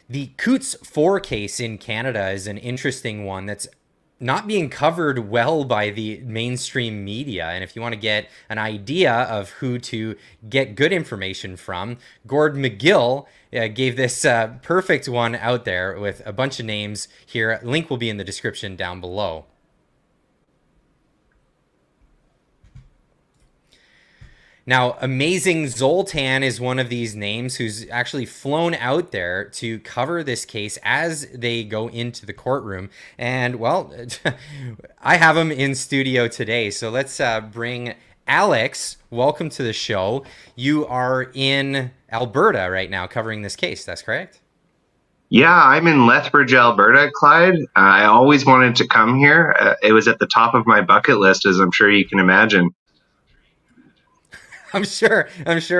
The Coutts 4 case in Canada is an interesting one that's not being covered well by the mainstream media. And if you want to get an idea of who to get good information from, Gord Magill gave this perfect one out there with a bunch of names here. Link will be in the description down below. Now, Amazing Zoltan is one of these names who's actually flown out there to cover this case as they go into the courtroom. And, well, I have him in studio today. So let's bring Alex. Welcome to the show. You are in Alberta right now covering this case. That's correct? Yeah, I'm in Lethbridge, Alberta, Clyde. I always wanted to come here. It was at the top of my bucket list, as I'm sure you can imagine. I'm sure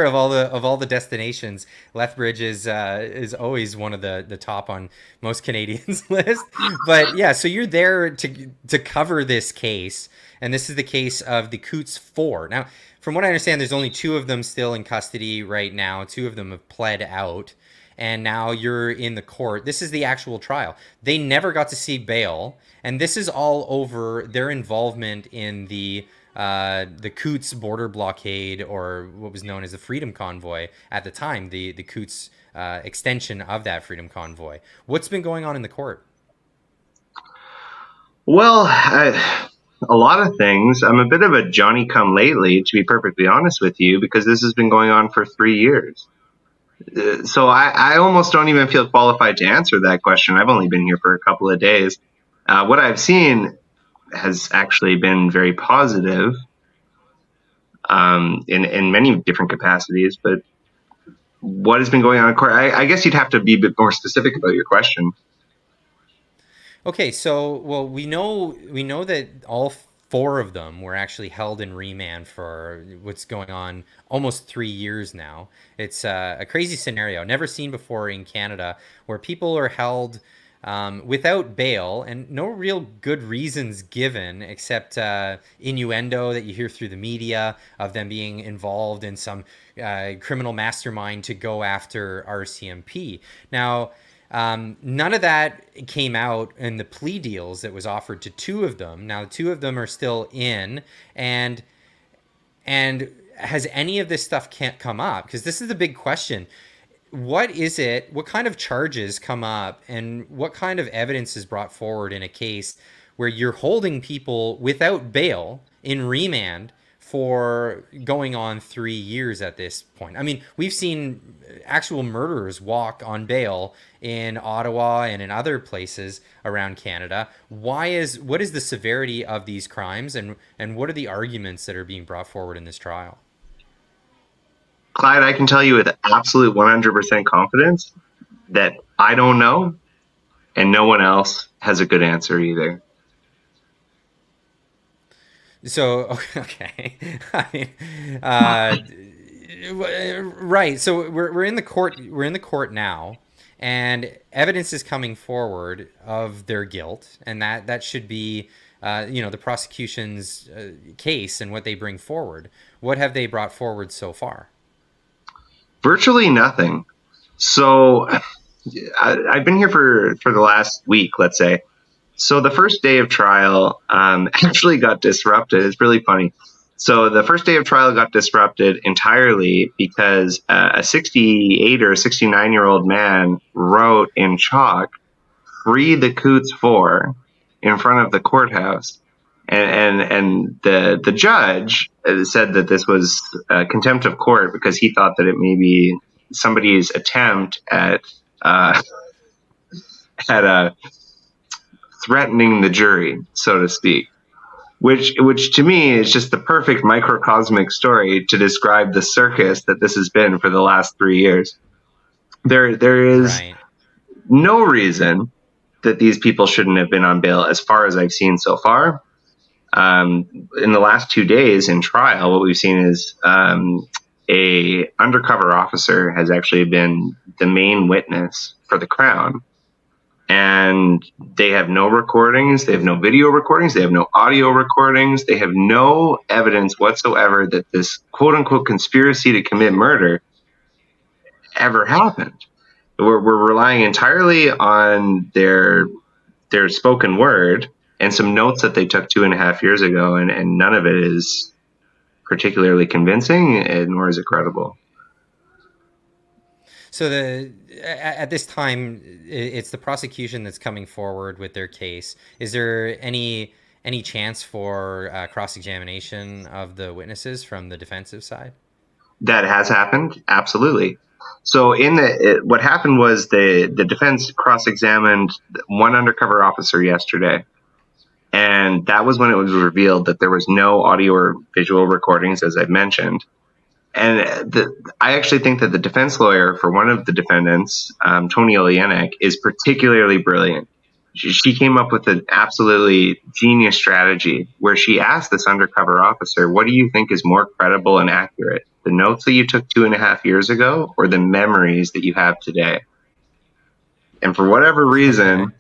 of all the destinations, Lethbridge is always one of the top on most Canadians' list. But yeah, so you're there to cover this case, and this is the case of the Coutts 4. Now, from what I understand, there's only 2 of them still in custody right now. 2 of them have pled out, and now you're in the court. This is the actual trial. They never got to see bail, and this is all over their involvement in the Coutts border blockade, or what was known as the Freedom Convoy at the time, the Coutts extension of that Freedom Convoy. What's been going on in the court? Well, a lot of things. I'm a bit of a Johnny-come-lately, to be perfectly honest with you, because this has been going on for 3 years. So I almost don't even feel qualified to answer that question. I've only been here for a couple of days. What I've seen has actually been very positive in many different capacities. But what has been going on in court? I guess you'd have to be a bit more specific about your question. Okay, so well, we know that all 4 of them were actually held in remand for what's going on almost 3 years now. It's a crazy scenario, never seen before in Canada, where people are held without bail and no real good reasons given, except innuendo that you hear through the media of them being involved in some criminal mastermind to go after RCMP. Now, none of that came out in the plea deals that was offered to 2 of them. Now, 2 of them are still in, and has any of this stuff can't come up? Because this is the big question. What is it? What kind of charges come up, and what kind of evidence is brought forward in a case where you're holding people without bail in remand for going on 3 years at this point? I mean, we've seen actual murderers walk on bail in Ottawa and in other places around Canada. What is the severity of these crimes, and what are the arguments that are being brought forward in this trial? Clyde, I can tell you with absolute 100% confidence that I don't know, and no one else has a good answer either. So, okay. Right. So we're in the court. We're in the court now, and evidence is coming forward of their guilt, and that should be, the prosecution's case and what they bring forward. What have they brought forward so far? Virtually nothing. So I've been here for the last week, let's say. So the first day of trial actually got disrupted. It's really funny. So the first day of trial got disrupted entirely because a 68 or 69-year-old man wrote in chalk, "Free the Coutts 4," in front of the courthouse. And the judge said that this was contempt of court because he thought that it may be somebody's attempt at threatening the jury, so to speak. Which to me is just the perfect microcosmic story to describe the circus that this has been for the last 3 years. There is no reason that these people shouldn't have been on bail, as far as I've seen so far. In the last 2 days in trial, what we've seen is a undercover officer has actually been the main witness for the Crown. And they have no recordings, they have no video recordings, they have no audio recordings, they have no evidence whatsoever that this quote-unquote conspiracy to commit murder ever happened. we're relying entirely on their spoken word and some notes that they took 2.5 years ago, and none of it is particularly convincing, and nor is it credible. So at this time, it's the prosecution that's coming forward with their case. Is there any chance for cross-examination of the witnesses from the defensive side? That has happened, absolutely. So what happened was the defense cross-examined one undercover officer yesterday, and that was when it was revealed that there was no audio or visual recordings, as I've mentioned. And I actually think that the defense lawyer for one of the defendants, Tony Olenek, is particularly brilliant. She came up with an absolutely genius strategy where she asked this undercover officer, what do you think is more credible and accurate? The notes that you took 2.5 years ago or the memories that you have today? And for whatever reason,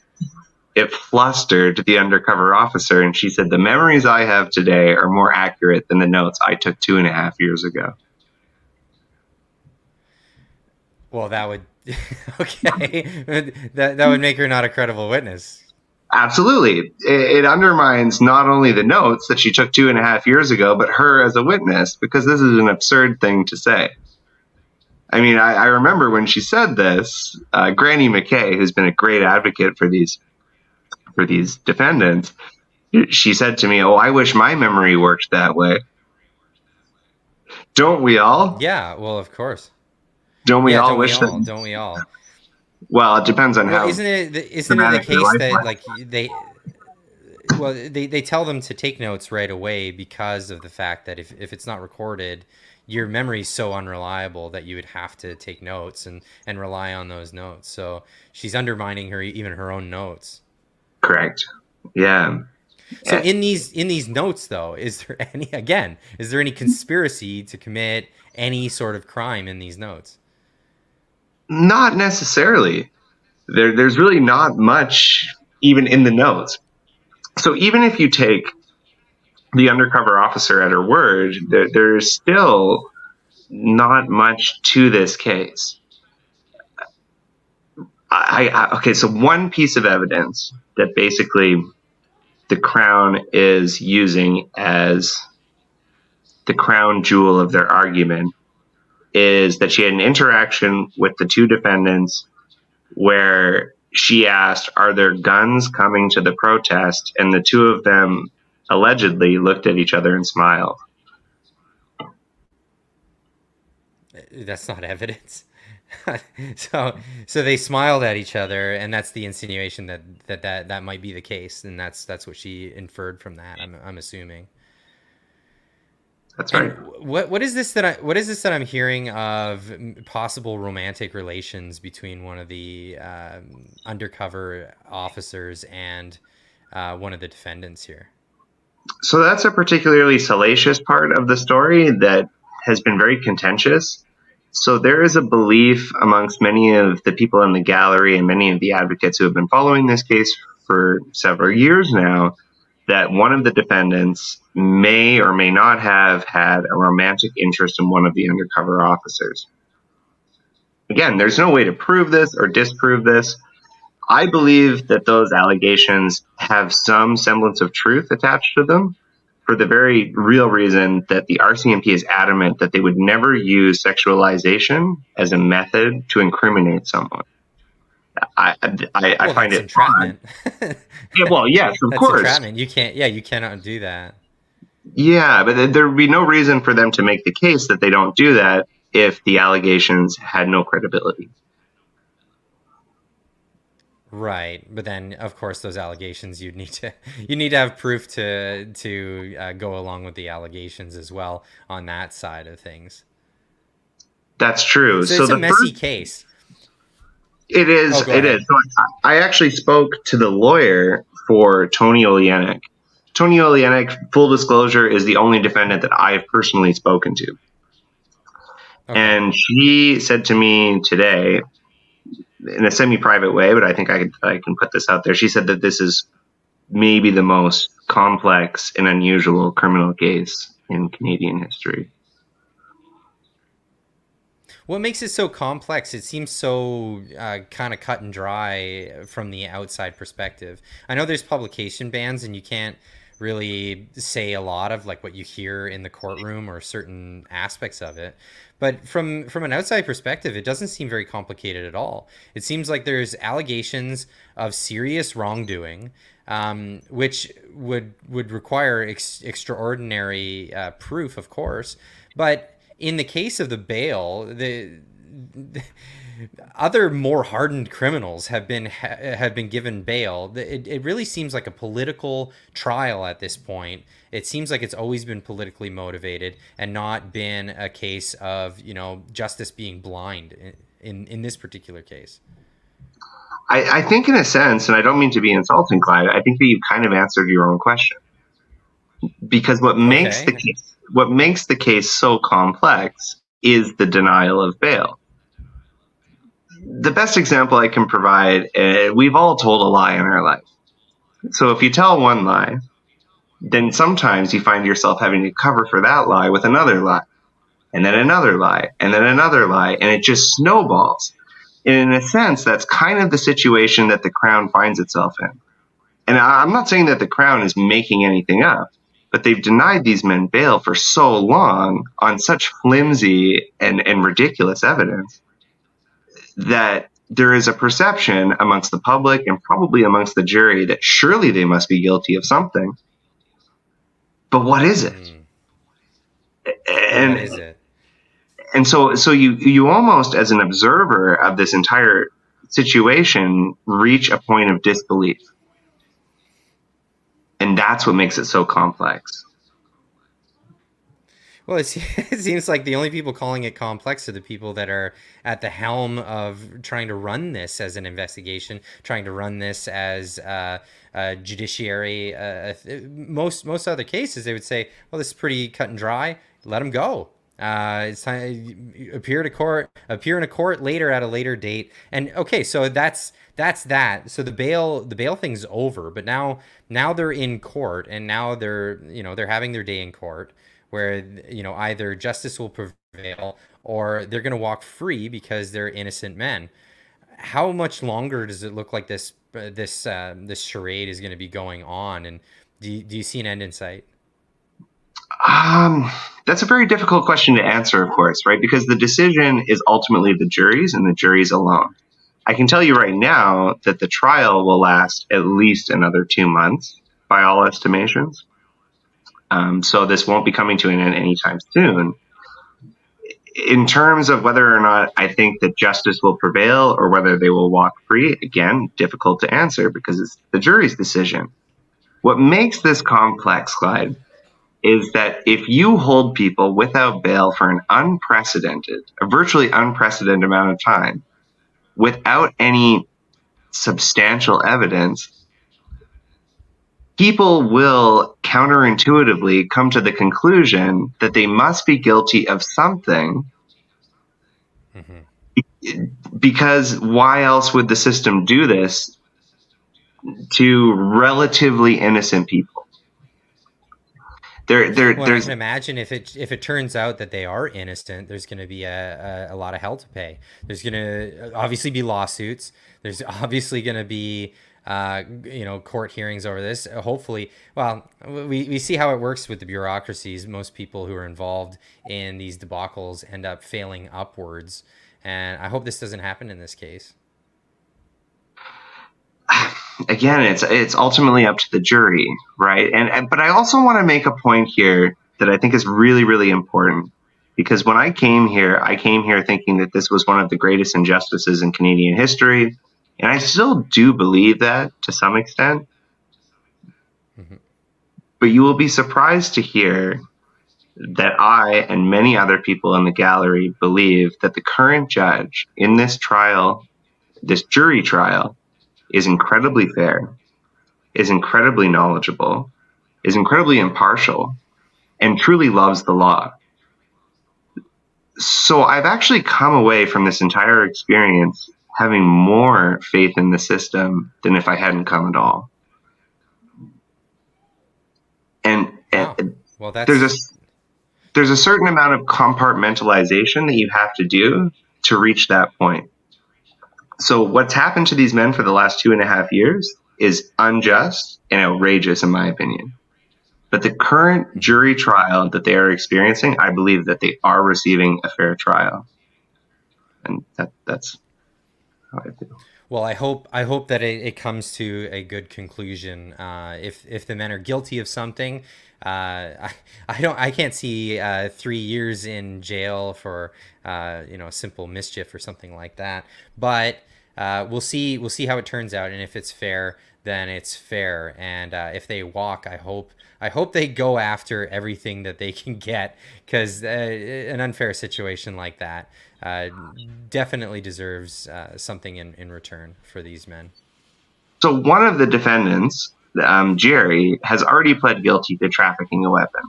it flustered the undercover officer, and she said, the memories I have today are more accurate than the notes I took 2.5 years ago. Well, that would okay. that would make her not a credible witness. Absolutely. It undermines not only the notes that she took 2.5 years ago, but her as a witness, because this is an absurd thing to say. I mean, I remember when she said this, Granny McKay, who's been a great advocate for these defendants, she said to me, oh, I wish my memory worked that way. Don't we all? Yeah, well, of course. Don't we all wish that? Don't we all? Well, it depends on how. Isn't it the case that like they tell them to take notes right away because of the fact that if it's not recorded, your memory is so unreliable that you would have to take notes and rely on those notes. So she's undermining even her own notes. Correct. Yeah. So in these notes, though, is there any conspiracy to commit any sort of crime in these notes? Not necessarily. There's really not much even in the notes. So even if you take the undercover officer at her word, there's still not much to this case. Okay, so one piece of evidence that basically the Crown is using as the crown jewel of their argument is that she had an interaction with the two defendants where she asked, are there guns coming to the protest? And the two of them allegedly looked at each other and smiled. That's not evidence. So they smiled at each other, and that's the insinuation that might be the case, and that's what she inferred from that. I'm assuming. That's right. And what is this that I'm hearing of possible romantic relations between one of the undercover officers and one of the defendants here? So that's a particularly salacious part of the story that has been very contentious. So there is a belief amongst many of the people in the gallery and many of the advocates who have been following this case for several years now that one of the defendants may or may not have had a romantic interest in one of the undercover officers. Again, there's no way to prove this or disprove this. I believe that those allegations have some semblance of truth attached to them for the very real reason that the RCMP is adamant that they would never use sexualization as a method to incriminate someone. I find it entrapment. Yeah, well, yes, of that's course. Entrapment. You cannot do that. Yeah, but there would be no reason for them to make the case that they don't do that if the allegations had no credibility. Right, but then of course those allegations you need to have proof to go along with the allegations as well on that side of things. That's true. So it's a messy case. It is. It is. So I actually spoke to the lawyer for Tony Olenek. Tony Olenek, full disclosure, is the only defendant that I've personally spoken to. Okay. And she said to me today, in a semi-private way, but I think I can put this out there. She said that this is maybe the most complex and unusual criminal case in Canadian history. What makes it so complex? It seems so kind of cut and dry from the outside perspective. I know there's publication bans, and you can't really say a lot of like what you hear in the courtroom or certain aspects of it. But from an outside perspective, it doesn't seem very complicated at all. It seems like there's allegations of serious wrongdoing, which would require extraordinary proof, of course. But in the case of the bail, the other more hardened criminals have been given bail. It really seems like a political trial at this point. It seems like it's always been politically motivated and not been a case of, you know, justice being blind in this particular case. I think in a sense, and I don't mean to be insulting, Clyde, I think that you kind of answered your own question. Because Okay. what makes the case so complex is the denial of bail. The best example I can provide, we've all told a lie in our life. So if you tell one lie, then sometimes you find yourself having to cover for that lie with another lie, and then another lie, and then another lie, and it just snowballs. And in a sense, that's kind of the situation that the Crown finds itself in. And I'm not saying that the Crown is making anything up, but they've denied these men bail for so long on such flimsy and ridiculous evidence that there is a perception amongst the public and probably amongst the jury that surely they must be guilty of something. But what is it? Mm. But what is And it? so you almost, as an observer of this entire situation, reach a point of disbelief. And that's what makes it so complex. Well, it seems like the only people calling it complex are the people that are at the helm of trying to run this as an investigation, trying to run this as a judiciary. Most other cases, they would say, "Well, this is pretty cut and dry. Let them go. It's time appear in a court later at a later date." And okay, so that's that. So the bail thing's over, but now they're in court, and now they're having their day in court where either justice will prevail or they're going to walk free because they're innocent men. How much longer does it look like this charade is going to be going on? And do you see an end in sight? That's a very difficult question to answer, of course, right? Because the decision is ultimately the jury's and the jury's alone. I can tell you right now that the trial will last at least another 2 months by all estimations. So this won't be coming to an end anytime soon. In terms of whether or not I think that justice will prevail or whether they will walk free, again, difficult to answer because it's the jury's decision. What makes this complex, Clyde, is that if you hold people without bail for a virtually unprecedented amount of time, without any substantial evidence, people will counterintuitively come to the conclusion that they must be guilty of something. Mm-hmm. Because why else would the system do this to relatively innocent people? Well, I There's can imagine if it turns out that they are innocent, there's going to be a lot of hell to pay. There's going to obviously be lawsuits. There's obviously going to be court hearings over this. Hopefully, well, we see how it works with the bureaucracies. Most people who are involved in these debacles end up failing upwards, and I hope this doesn't happen in this case. again, it's ultimately up to the jury, right? But I also want to make a point here that I think is really, really important, because when I came here thinking that this was one of the greatest injustices in Canadian history, and I still do believe that to some extent. Mm-hmm. But you will be surprised to hear that I and many other people in the gallery believe that the current judge in this trial, this jury trial, is incredibly fair, is incredibly knowledgeable, is incredibly impartial, and truly loves the law. So I've actually come away from this entire experience having more faith in the system than if I hadn't come at all. And Wow. Well, there's a there's a certain amount of compartmentalization that you have to do to reach that point. So what's happened to these men for the last 2.5 years is unjust and outrageous, in my opinion. But the current jury trial that they are experiencing, I believe that they are receiving a fair trial. And that's how I feel. Well, I hope that it comes to a good conclusion. If the men are guilty of something, I can't see 3 years in jail for simple mischief or something like that. But we'll see how it turns out, and if it's fair, then it's fair. And if they walk, I hope they go after everything that they can get, because an unfair situation like that definitely deserves something in return for these men. So one of the defendants, Jerry, has already pled guilty to trafficking a weapon.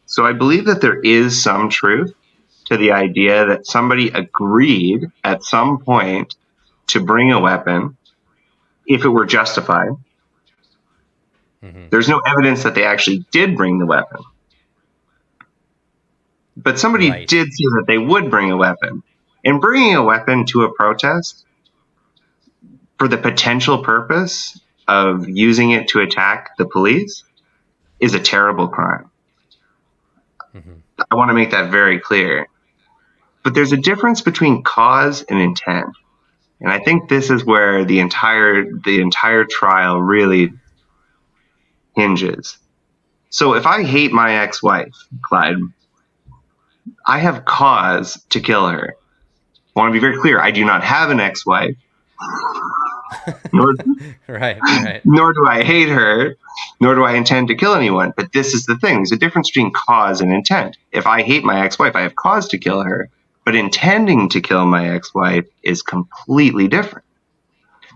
So I believe that there is some truth to the idea that somebody agreed at some point to bring a weapon if it were justified. Mm-hmm. There's no evidence that they actually did bring the weapon. But somebody did say that they would bring a weapon. And bringing a weapon to a protest for the potential purpose of using it to attack the police is a terrible crime. Mm-hmm. I want to make that very clear. But there's a difference between cause and intent. And I think this is where the entire trial really hinges. So if I hate my ex-wife, Clyde, I have cause to kill her. I want to be very clear. I do not have an ex-wife. Nor do I hate her, nor do I intend to kill anyone. But this is the thing. There's a difference between cause and intent. If I hate my ex-wife, I have cause to kill her. But intending to kill my ex-wife is completely different.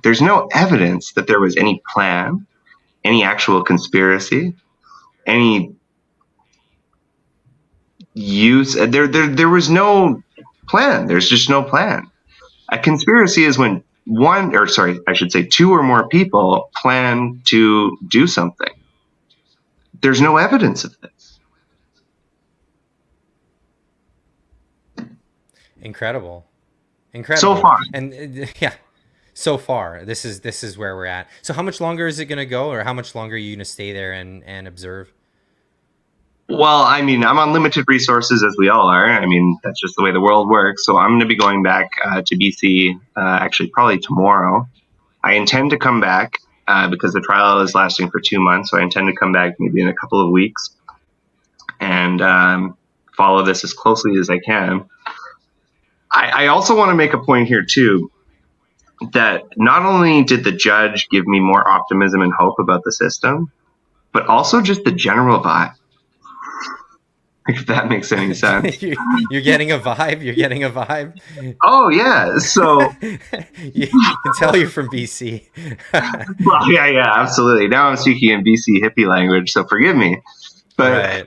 There's no evidence that there was any plan, any actual conspiracy, any use. There was no plan. There's just no plan. A conspiracy is when two or more people plan to do something. There's no evidence of this. Incredible. So far. And so far. This is where we're at. So how much longer is it going to go, or how much longer are you going to stay there and observe? Well, I mean, I'm on limited resources, as we all are. I mean, that's just the way the world works. So I'm going to be going back to BC, actually probably tomorrow. I intend to come back because the trial is lasting for 2 months. So I intend to come back maybe in a couple of weeks and follow this as closely as I can. I also want to make a point here, too, that not only did the judge give me more optimism and hope about the system, but also just the general vibe. If that makes any sense. You're getting a vibe? You're getting a vibe? Oh, yeah. So you can tell you're from BC. Well, yeah, absolutely. Now I'm speaking in BC hippie language, so forgive me. But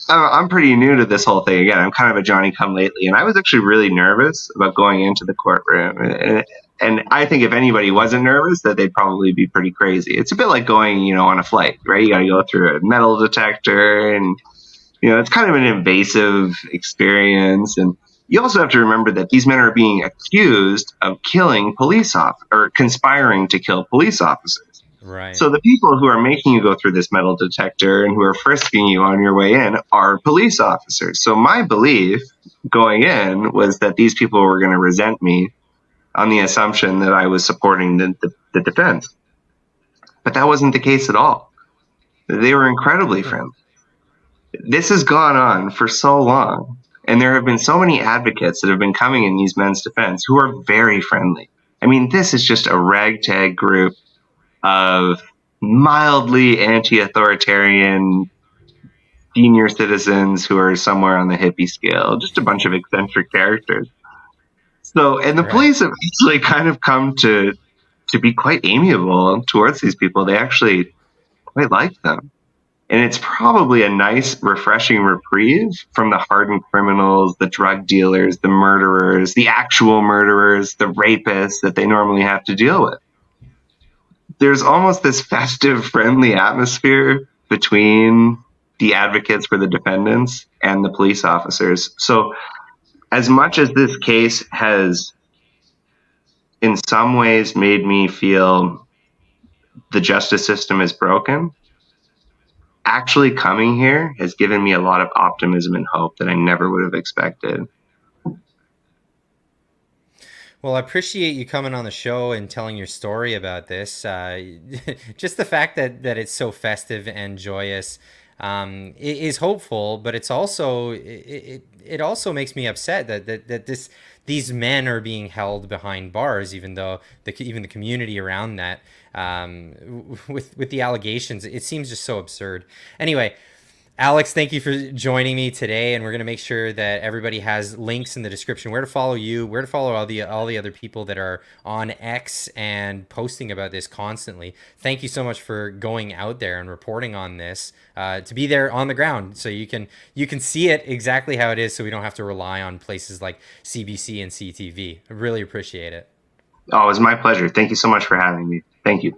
I'm pretty new to this whole thing. Again, I'm kind of a Johnny-come-lately, and I was actually really nervous about going into the courtroom. And I think if anybody wasn't nervous, that they'd probably be pretty crazy. It's a bit like going, on a flight, right? You got to go through a metal detector, and it's kind of an invasive experience. And you also have to remember that these men are being accused of killing or conspiring to kill police officers. Right. So the people who are making you go through this metal detector and who are frisking you on your way in are police officers. So my belief going in was that these people were going to resent me on the assumption that I was supporting the defense. But that wasn't the case at all. They were incredibly friendly. This has gone on for so long, and there have been so many advocates that have been coming in these men's defense who are very friendly. I mean, this is just a ragtag group of mildly anti-authoritarian senior citizens who are somewhere on the hippie scale, just a bunch of eccentric characters. So, and the police have actually kind of come to be quite amiable towards these people. They actually quite like them. And it's probably a nice, refreshing reprieve from the hardened criminals, the drug dealers, the murderers, the actual murderers, the rapists that they normally have to deal with. There's almost this festive, friendly atmosphere between the advocates for the defendants and the police officers. So as much as this case has in some ways made me feel the justice system is broken, actually coming here has given me a lot of optimism and hope that I never would have expected. Well, I appreciate you coming on the show and telling your story about this. Just the fact that it's so festive and joyous is hopeful, but it's also it also makes me upset that these men are being held behind bars, even though even the community around that with the allegations, it seems just so absurd. Anyway. Alex, thank you for joining me today, and we're going to make sure that everybody has links in the description where to follow you, where to follow all the other people that are on X and posting about this constantly. Thank you so much for going out there and reporting on this, to be there on the ground so you can see it exactly how it is, so we don't have to rely on places like CBC and CTV. I really appreciate it. Oh, it was my pleasure. Thank you so much for having me. Thank you.